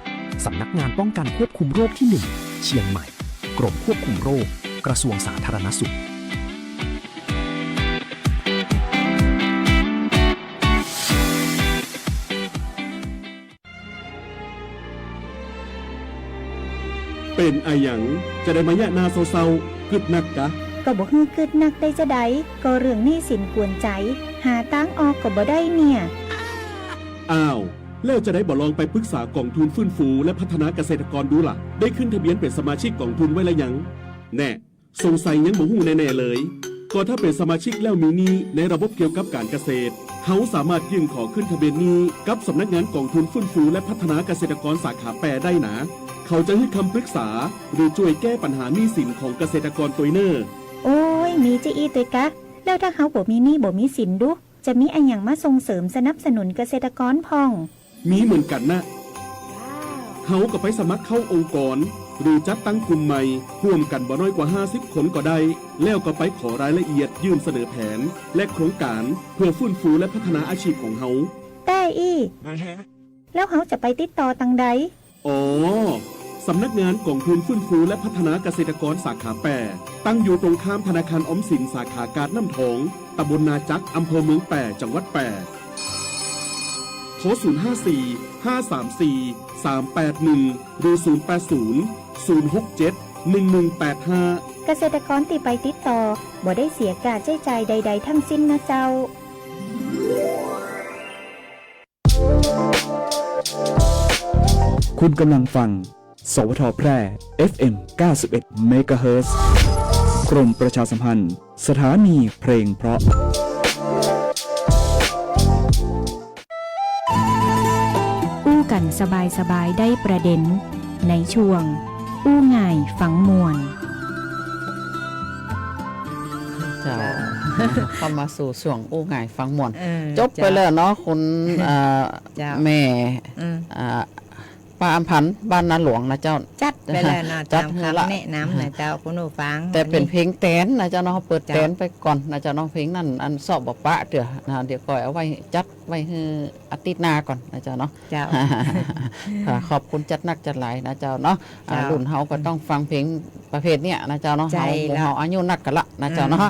S12: สำนักงานป้องกันควบคุมโรคที่ 1 เชียงใหม่กรมควบคุมโรคกระทรวงสาธารณสุข
S3: เป็นอะหยังจะได้มาแย่นาเศร้าๆกึดนักกะ
S5: ก็บอกให้กึดนักได้จะได้ก็เรื่องหนี้สินกวนใจหาตั้งออกก็บ่ได้เนี่ย
S3: อ้าว แล้วจะได้บ่ลองไปปรึกษากองทุนฟื้นฟูและพัฒนาเกษตรกรดูล่ะได้ขึ้นทะเบียนเป็นสมาชิกกองทุนไว้แล้วยังแน่สงสัยยังบ่ฮู้แน่ๆเลยก็ถ้าเป็นสมาชิกแล้วมีหนี้ในระบบเกี่ยวกับการเกษตรเขาสามารถยื่นขอขึ้นทะเบียนหนี้กับสำนักงานกองทุนฟื้นฟูและพัฒนาเกษตรกรสาขาแปรได้นะเขาจะให้คำปรึกษาหรือช่วยแก้ปัญหาหนี้สินของเกษตรกรตัวเนอร์
S5: โอ้ยมีจะอีตัวกะแล้วถ้าเขาบ่มีหนี้บ่มีสินดุจะมีอันอย่างมาส่งเสริมสนับสนุนเกษตรกรพ่อง
S3: มีเหมือนกันนะเขาก็ไปสมัครเข้าองค์กรหรือจัดตั้งกลุ่มใหม่ร่วมกันบ่น้อยกว่า50คนก็ได้แล้วก็ไปขอรายละเอียดยื่นเสนอแผนและโครงการเพื่อฟื้นฟูและพัฒนาอาชีพของเขา
S5: แต่แล้วเขาจะไปติดต่อตังใด
S3: อ๋อสำนักงานกองทุนฟื้นฟูและพัฒนาเกษตรกรสาขาแปรตั้งอยู่ตรงข้ามธนาคารออมสินสาขากาดน้ำทองตำบลนาจักอำเภอเมืองแปรจังหวัดแปรโทร054-534-381หรือ080-067-1185
S5: เกษตรกรที่ไปติดต่อบ่ได้เสียค่าใช้จ่ายใดๆทั้งสิ้นนะเจ้า
S1: คุณกำลังฟังสวทแพร่ FM 91 MHz กรมประชาสัมพันธ์สถานีเพลงเพราะ
S5: อู้กันสบายๆได้ประเด็นในช่วงอู้ง่ายฝังมวล
S10: เจ้าเข้ามาสู่ช่วงอู้ง่ายฟังมวลจบไปแล้วเนาะคุณแม่ป้าอำพันธ์บ้านนาหลวงนะเจ้า
S9: จัดไปแล้วนะจัดคำแนะนำนะเจ้าคุณผู้ฟัง
S10: แต่เป็นเพลงแตนนะเจ้าเนาะเปิดแตนไปก่อนนะเจ้าเนาะเพลงนั่นอันสอบบอกปะเดี๋ยวนะเดี๋ยวก่อยเอาไว้จัดไว้ให้อาทิตย์หน้าก่อนนะเจ้าเนาะ
S9: เจ้า
S10: ขอบคุณจัดนักจัดหลายนะเจ้าเนาะรุ่นเฮาก็ต้องฟังเพลงประเภทเนี้ยนะเจ้าเนาะเฮาอายุนักกันละนะเจ้าเนาะ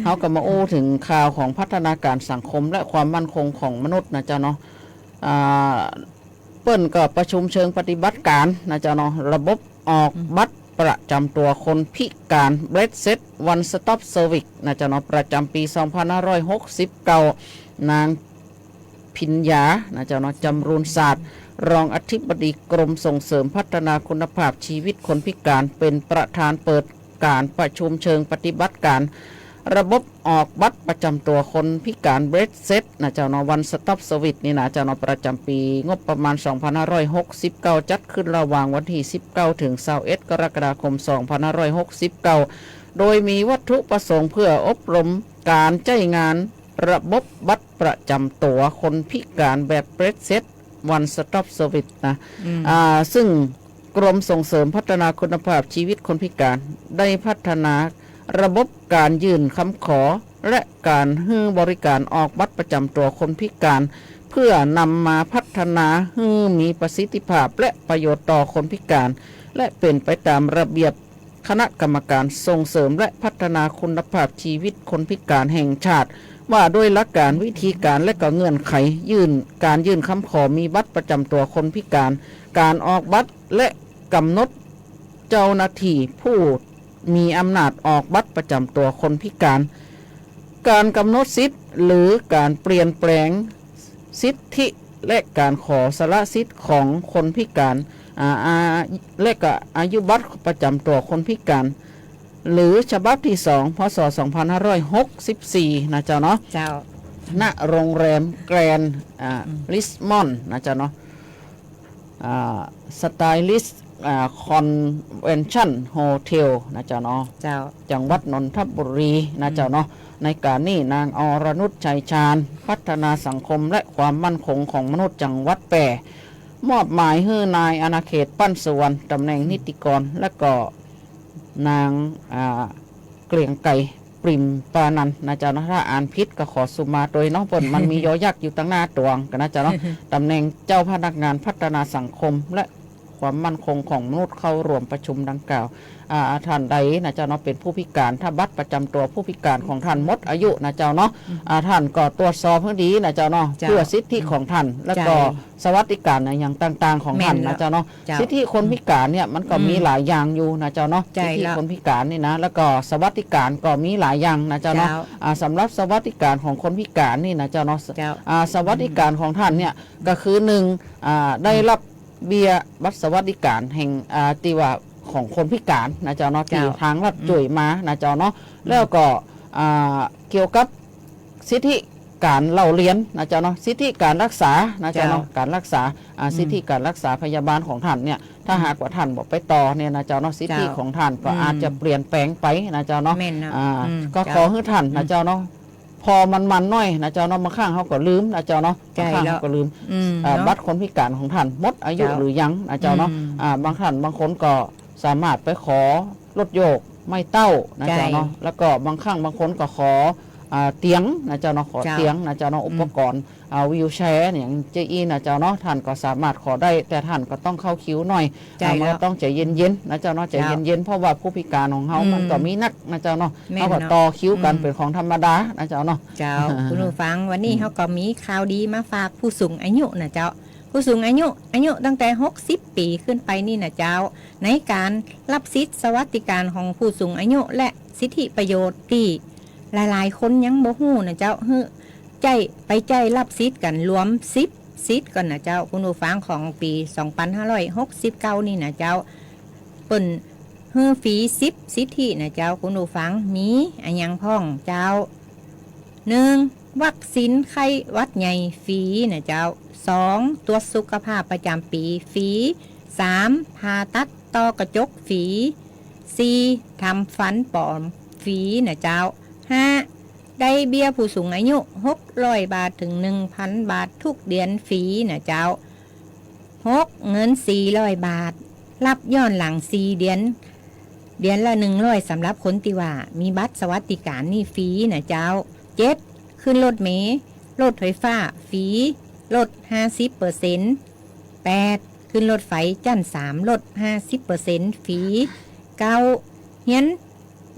S10: เฮาก็มาอู้ถึงข่าวของพัฒนาการสังคมและความมั่นคงของมนุษย์นะเจ้าเนาะเปิ้นก็ประชุมเชิงปฏิบัติการนะเจ้าเนาะระบบออกบัตรประจำตัวคนพิการ Brexit One Stop Service นะเจ้าเนาะประจำปี 2569 นางพิญญานะเจ้าเนาะจำรูนศาสตร์รองอธิบดีกรมส่งเสริมพัฒนาคุณภาพชีวิตคนพิการเป็นประธานเปิดการประชุมเชิงปฏิบัติการระบบออกบัตรประจำตัวคนพิการ Brexit นะเจ้าเนาะ One Stop Service นี่นะเจ้าเนาะประจำปีงบประมาณ 2569 จัดขึ้นระหว่างวันที่19ถึง21กรกฎาคม 2569 โดยมีวัตถุประสงค์เพื่ออบรมการใช้งานระบบบัตรประจำตัวคนพิการแบบ Brexit One Stop Service นะซึ่งกรมส่งเสริมพัฒนาคุณภาพชีวิตคนพิการได้พัฒนาระบบการยื่นคำขอและการให้บริการออกบัตรประจำตัวคนพิการเพื่อนำมาพัฒนาให้มีประสิทธิภาพและประโยชน์ต่อคนพิการและเป็นไปตามระเบียบคณะกรรมการส่งเสริมและพัฒนาคุณภาพชีวิตคนพิการแห่งชาติว่าด้วยหลักการวิธีการและก็เงื่อนไขการยื่นคำขอมีบัตรประจำตัวคนพิการการออกบัตรและกำหนดเจ้าหน้าที่ผู้มีอำนาจออกบัตรประจำตัวคนพิการการกำหนดสิทธิ์หรือการเปลี่ยนแปลงสิทธิและการขอสละสิทธิ์ของคนพิการและก็อายุบัตรประจำตัวคนพิการหรือฉบับที่2พศ2564นะเจ้าเนาะ
S9: เจ้า
S10: ณโรงแรมแกรนด์ลิสมอนด์นะเจ้าเนาะสไตลิสคอนเวนชั่นโฮเทลนะเจ้าเนาะจังหวัดนนทบุรีนะเจ้าเนาะในการนี้นางอรนุชชัยชาญพัฒนาสังคมและความมั่นคงของมนุษย์จังหวัดแปรมอบหมายให้นายอาณาเขตปั้นสุวรรณตำแหน่งนิติกรและก็นางเกลียงไก่ปริมปานันนะเจ้าเนาะถ้าอ่านผิดก็ขอสุมาโดยน้องเปิ้นมันมียอยักษ์อยู่ตั้งหน้าตวงกันนะเจ้าเนาะตำแหน่งเจ้าพนักงานพัฒนาสังคมและ ความมั่นคงของมนุษย์เข้าร่วมประชุมดังกล่าวท่านใดนะเจ้าเนาะเป็นผู้พิการถ้าบัตรประจำตัวผู้พิการของท่านหมดอายุนะเจ้าเนาะท่านก็ตรวจสอบให้ดีนะเจ้าเนาะเพื่อสิทธิของท่านแล้วก็สวัสดิการอย่างต่างๆของท่านนะเจ้าเนาะสิทธิคนพิการเนี่ยมันก็มีหลายอย่างอยู่นะเจ้าเนาะสิทธิคนพิการนี่นะแล้วก็สวัสดิการก็มีหลายอย่างนะเจ้าเนาะสำหรับสวัสดิการของคนพิการนี่นะเจ้าเนาะสวัสดิการของท่านเนี่ยก็คือ1ได้รับเบี้ยบัตรสวัสดิการแห่งที่ว่าของคนพิการนะเจ้าเนาะที่ทางรัฐจ่วยมานะเจ้าเนาะแล้วก็เกี่ยวกับสิทธิการเล่าเรียนนะเจ้าเนาะสิทธิการรักษานะเจ้าเนาะการรักษาสิทธิการรักษาพยาบาลของท่านเนี่ยถ้าหากว่าท่านบอกไปต่อเนี่ยนะเจ้าเนาะสิทธิของท่านก็อาจจะเปลี่ยนแปลงไปนะเจ้าเนาะก็ขอให้ท่านนะเจ้าเนาะพอมันน้อยนะเจ้าเนาะบางครั้งเขาก็ลืมนะเจ้าเนาะบางครั้งเขาก็ลืมบัตรคนพิการของท่านหมดอายุหรือยังนะเจ้าเนาะบางท่านบางคนก็สามารถไปขอรถโยกไม่เต้านะเจ้าเนาะแล้วก็บางครั้งบางคนก็ขอเตียงนะเจ้าเนาะขอเตียงนะเจ้าเนาะอุปกรณ์วีลแชร์อย่างเจอีนะเจ้าเนาะท่านก็สามารถขอได้แต่ท่านก็ต้องเข้าคิวหน่อยมันก็ต้องใจเย็นๆนะเจ้าเนาะใจเย็นๆเพราะว่าผู้พิการของเขามันก็มีนักนะเจ้าเนาะเขาก็ต่อคิวกันเป็นของธรรมดานะเจ้าเนาะ
S9: เจ้าคุณผู้ฟังวันนี้เขาก็มีข่าวดีมาฝากผู้สูงอายุนะเจ้าผู้สูงอายุตั้งแต่60 ปีขึ้นไปนี่นะเจ้าในการรับสิทธิสวัสดิการของผู้สูงอายุและสิทธิประโยชน์ที่หลายๆคนยังบ่ฮู้นะเจ้าใจรับสิทธิ์กันรวม10สิทธิ์ก่อนนะเจ้าคุณผู้ฟังของปี2569นี่นะเจ้าเปิ้นฟรี10สิทธินะเจ้าคุณผู้ฟังมีอันยังพ้องเจ้า1วัคซีนไข้หวัดใหญ่ฟรีนะเจ้า2ตรวจสุขภาพประจำปีฟรี3ผ่าตัดต้อกระจกฟรี4ทำฟันปลอมฟรีนะเจ้า5ได้เบี้ยผู้สูงอายุ600 บาทถึง 1,000 บาททุกเดือนฟรีนะเจ้า6เงิน400 บาทรับย้อนหลัง4เดือนละ100สำหรับคนที่ว่ามีบัตรสวัสดิการนี่ฟรีนะเจ้า7ขึ้นรถเมล์รถไฟฟ้าฟรีลด 50% 8ขึ้นรถไฟจันทร์3ลด 50% ฟรี9เรียน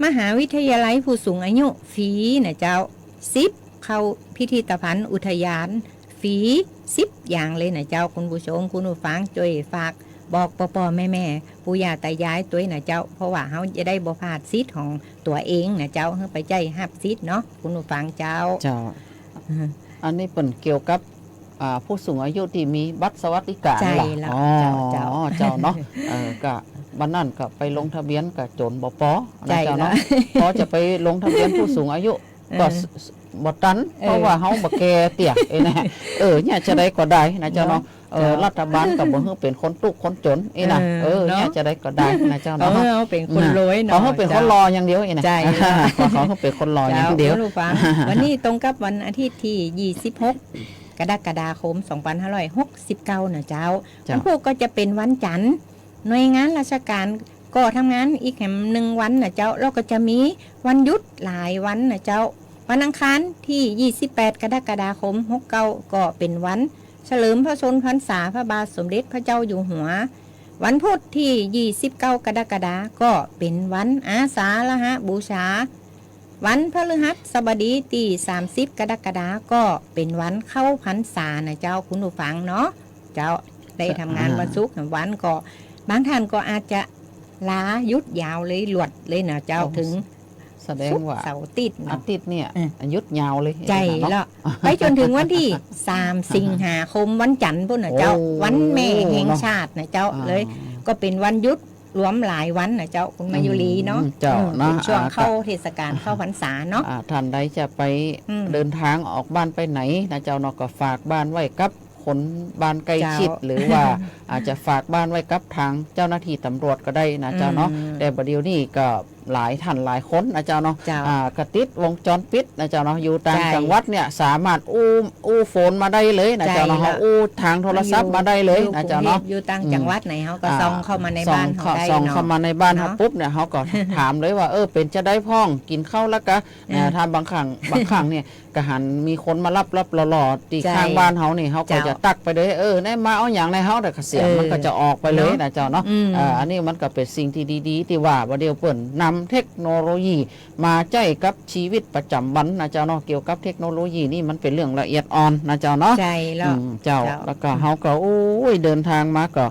S9: มหาวิทยาลัยผู้สูงอายุฟรีนะเจ้า10เข้าพิพิธภัณฑ์อุทยานฟรี10อย่างเลยนะเจ้าคุณผู้ชมคุณผู้ฟังช่วยฝากบอกพ่อแม่ปู่ย่าตายายตัวนะเจ้าเพราะว่าเฮาจะได้บ่พลาดสิทธิ์ของตัวเองนะเจ้าเฮาไปใจรับสิทธิ์เนาะคุณผู้ฟังเจ้า
S10: อันนี้เป็นเกี่ยวกับผู้สูงอายุที่มีบัตรสวัสดิการ
S9: ล่ะ
S10: เจ้าเนาะก็วันนั้นก็ไปลงทะเบียนกับโจรบ่ปอนะเจ้าเนาะพอจะไปลงทะเบียนผู้สูงอายุก็บ่ตันเพราะว่าเฮาบ่แก่เตี้ยนะเนี่ยจะได้ก็ได้นะเจ้าเนาะรัฐบาลก็บ่ฮู้เป็นคนตุกคนจนนะเนี่ยจะได้ก็ได้นะเจ้าเนาะ
S9: เฮาเป็นคนรวยเนาะ
S10: เฮาเป็นคนรออย่างเดียวนะเขาเป็นคนรออย่างเดียว
S9: วันนี้ตรงกับวันอาทิตย์ที่26กรกฎาคม2569นะเจ้าวันพุธก็จะเป็นวันจันทร์หน่วยงานราชการก็ทำงานอีกแห่ง1วันนะเจ้าแล้วก็จะมีวันหยุดหลายวันนะเจ้าวันอังคารที่28กรกฎาคม69ก็เป็นวันเฉลิมพระชนมพรรษาพระบาทสมเด็จพระเจ้าอยู่หัววันพุธที่29กรกฎาคมก็เป็นวันอาสาฬหบูชาวันพฤหัสบดีที่30กรกฎาคมก็เป็นวันเข้าพรรษานะเจ้าคุณผู้ฟังเนาะเจ้าได้ทำงานวันศุกร์วันก็บางท่านก็อาจจะลาหยุดยาวเลยหลวดเลยนะเจ้าถึง
S10: แสดงว่า
S9: เสาร์อาทิตย์
S10: เนี่ยหยุดยาวเลย
S9: ใจแล้วไปจนถึงวันที่3สิงหาคมวันจันทร์พุ่นนะเจ้าวันแม่แห่งชาตินะเจ้าเลยก็เป็นวันหยุดรวมหลายวันนะเจ้าคุณมายุรีเนาะเป็นช่วงเข้าเทศกาลเข้าพรรษาเนาะ
S10: ท่านใดจะไปเดินทางออกบ้านไปไหนนะเจ้าเนาะก็ฝากบ้านไว้กับคนบ้านใกล้ชิดหรือว่าอาจจะฝากบ้านไว้กับทางเจ้าหน้าที่ตำรวจก็ได้นะเจ้าเนาะแต่ประเดี๋ยวนี้ก็ หลายท่านหลายคนนะเจ้าเนาะก็ติดวงจรปิดนะเจ้าเนาะอยู่ต่างจังหวัดเนี่ยสามารถอู้โฟนมาได้เลยนะเจ้าเนาะอู้ทางโทรศัพท์มาได้เลยนะเจ้าเนาะ
S9: อยู่ต่างจังหวัดไหนเฮาก็ส่องเข้ามาในบ้านเฮาได้เนาะ
S10: ส่องเข้ามาในบ้านเฮาปุ๊บเนี่ยเฮาก็ถามเลยว่าเป็นจะได้พ้องกินข้าวแล้วก็ถ้าบางครั้งเนี่ยก็หันมีคนมารับหล่อๆที่ข้างบ้านเฮานี่เฮาก็จะตักไปเลยได้มาเอาหยังในเฮาแต่เสียงมันก็จะออกไปเลยนะเจ้าเนาะอันนี้มันก็เป็นสิ่งที่ดีๆที่ว่าบ่เดียวเปิ้นนำเทคโนโลยีมาใช้กับชีวิตประจำวันนะเจ้าเนาะเกี่ยวกับเทคโนโลยีนี่มันเป็นเรื่องละเอียดอ่อนนะเจ้าเนาะ
S9: ใช่แล้ว
S10: เจ้าแล้วก็เฮาก็โอ้ยเดินทางมาก็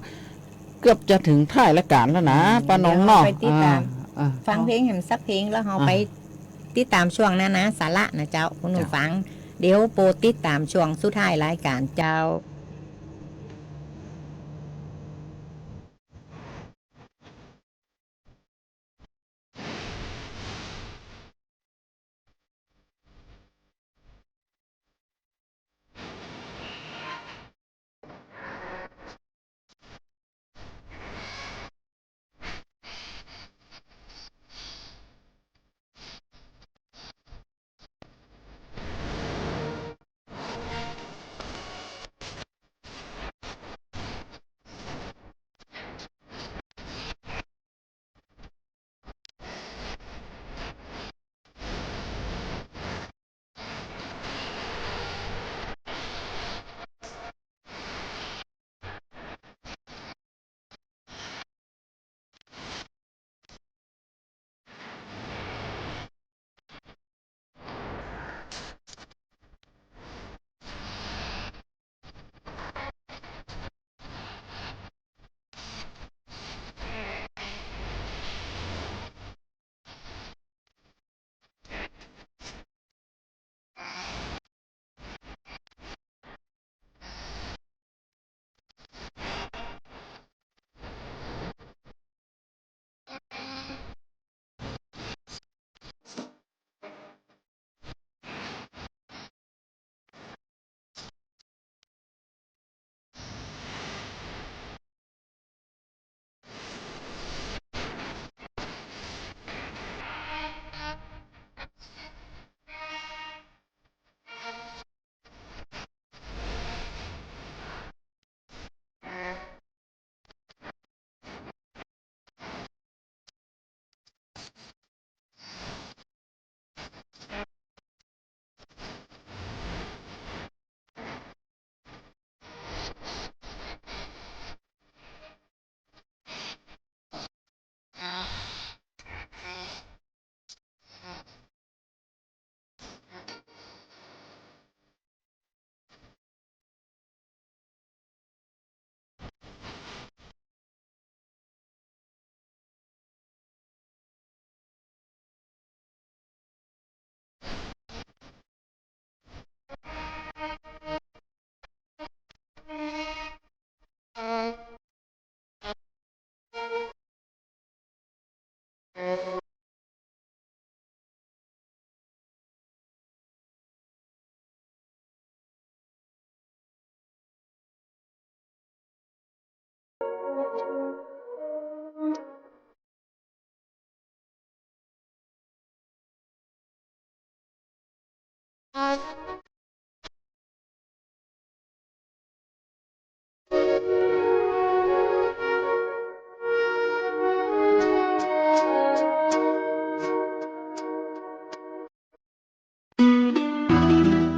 S10: เกือบจะถึงท้ายรายการแล้วนะป้าน้องเนาะ
S9: ฟังเพลงให้มันสักเพลงแล้วเฮาไปติดตามช่วงนั้นนะสาระนะเจ้าคุณผู้ฟังเดี๋ยวโปรดติดตามช่วงสุดท้ายรายการเจ้า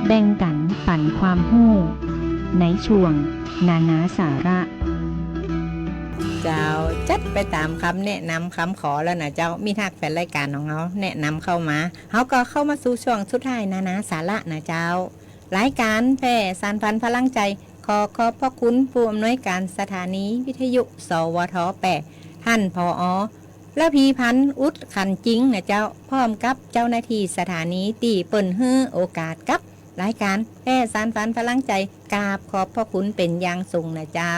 S5: แบ่งกันปันความรู้ในช่วงนานาสาระ
S9: เจ้าจัดไปตามคำแนะนำคำขอแล้วนะเจ้ามีทักแฟนรายการของเฮาแนะนำเข้ามาเฮาก็เข้ามาสู่ช่วงสุดท้ายนานาสาระนะเจ้ารายการแพร่สานพันพลังใจขอบพระคุณผู้อำนวยการสถานีวิทยุสวท8ท่านผอ.และพีพันธ์อุดขันจริงนะเจ้าพร้อมกับเจ้าหน้าที่สถานีที่เปิ้นให้โอกาสกับรายการแพร่สานฝันพลังใจกราบขอบพระคุณเป็นอย่างสูงนะเจ้า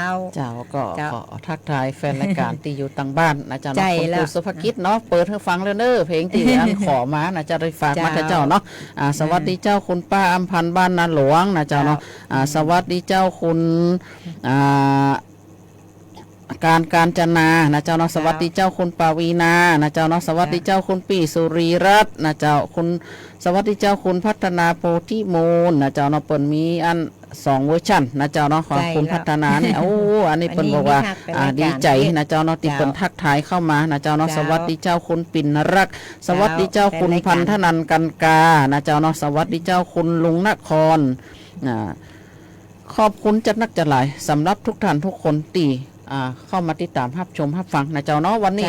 S10: ก็ขอทักทายแฟนรายการที่อยู่ต่างบ้านนะเจ้าเนาะคุณผู้สุภกิจเนาะเปิดให้ฟังเลยเด้อเพลงที่อันขอมานะจะได้ฝากมาเจ้าเนาะสวัสดีเจ้าคุณป้าอำพันธ์บ้านนาหลวงนะเจ้าเนาะสวัสดีเจ้าคุณ การจนานะเจ้าเนาะสวัสดีเจ้าคุณปาวีนานะเจ้าเนาะสวัสดีเจ้าคุณปีสุรีรัตน์นะเจ้าคุณสวัสดีเจ้าคุณพัฒนาโพธิมูลนะเจ้าเนาะเปิ้นมีอัน2เวอร์ชันนะเจ้าเนาะของคุณพัฒนานี่โอ้อันนี้เปิ้นบอกว่าดีใจนะเจ้าเนาะที่เปิ้นทักทายเข้ามานะเจ้าเนาะสวัสดีเจ้าคุณปิ่นรักสวัสดีเจ้าคุณพันธนันท์กันกานะเจ้าเนาะสวัสดีเจ้าคุณลุงนครขอบคุณจัดนักจัดหลายสำหรับทุกท่านทุกคนที่เข้ามาติดตามรับชมรับฟังนะเจ้าเนาะวันนี้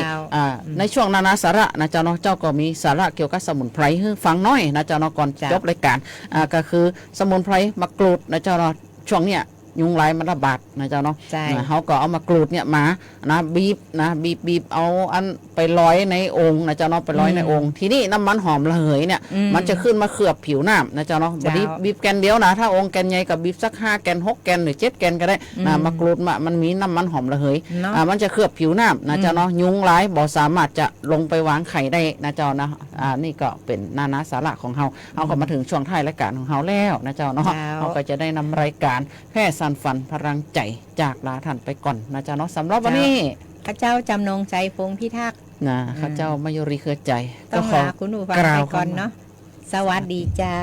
S10: ในช่วงนานาสาระนะเจ้าเนาะเจ้าก็มีสาระเกี่ยวกับสมุนไพรให้ฟังน้อยนะเจ้าเนาะก่อนจบรายการก็คือสมุนไพรมะกรูดนะเจ้าเนาะช่วงเนี้ยยุงลายมันระบาดนะเจ้าเนาะเฮาก็เอามากรูดเนี่ยมานะบีบเอาอันไปลอยในองค์นะเจ้าเนาะไปลอยในองค์ทีนี้น้ำมันหอมระเหยเนี่ยมันจะขึ้นมาเคลือบผิวน้ำนะเจ้าเนาะบ่ได้บีบแกนเดียวนะถ้าองค์แกนใหญ่ก็บีบสัก5แกน6แกนหรือ7แกนก็ได้นะมากรูดมันมีน้ำมันหอมระเหยมันจะเคลือบผิวน้ำนะเจ้าเนาะยุงลายบ่สามารถจะลงไปวางไข่ได้นะเจ้านะนี่ก็เป็นนานาสาระของเฮาก็มาถึงช่วงท้ายรายการของเฮาแล้วนะเจ้าเนาะเฮาก็จะได้นำรายการแพร่สันฝันพลังใจจากลาท่านไปก่อนนะเจ้าเนาะสำหรับวันนี้
S9: ข้าเจ้าจำนงใจพงพิทักษ์
S10: นะข้าเจ้ามายุรีเครือใจ
S9: ต้องลาคุณผู้ฟังไปก่อนเนาะสวัสดีเจ้า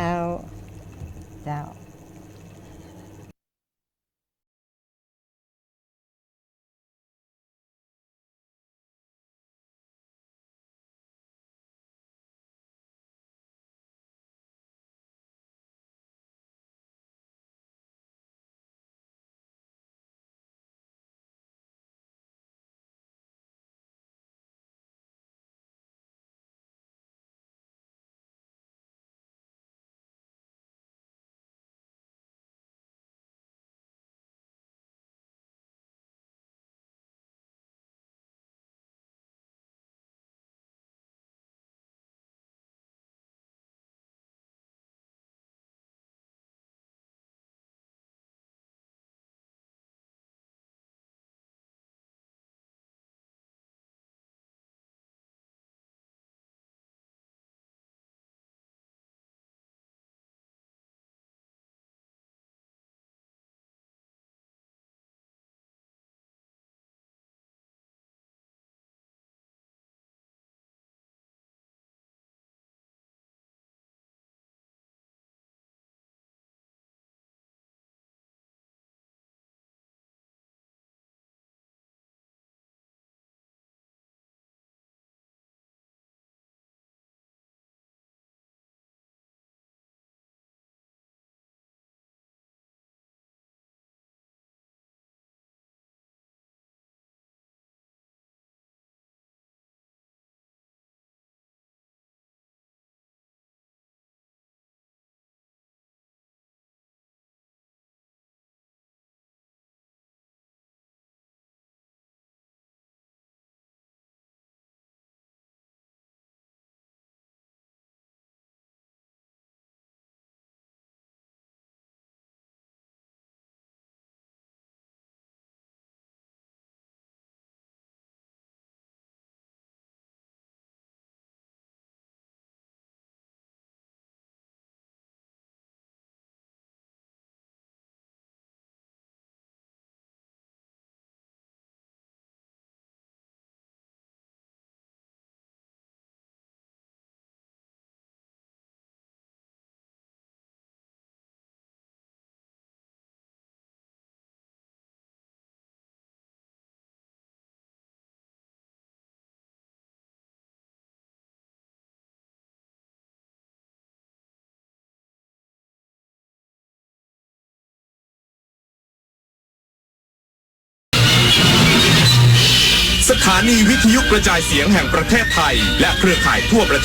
S11: สถานีวิทยุกระจายเสียงแห่งประเทศไทยและเครือข่ายทั่วประเทศ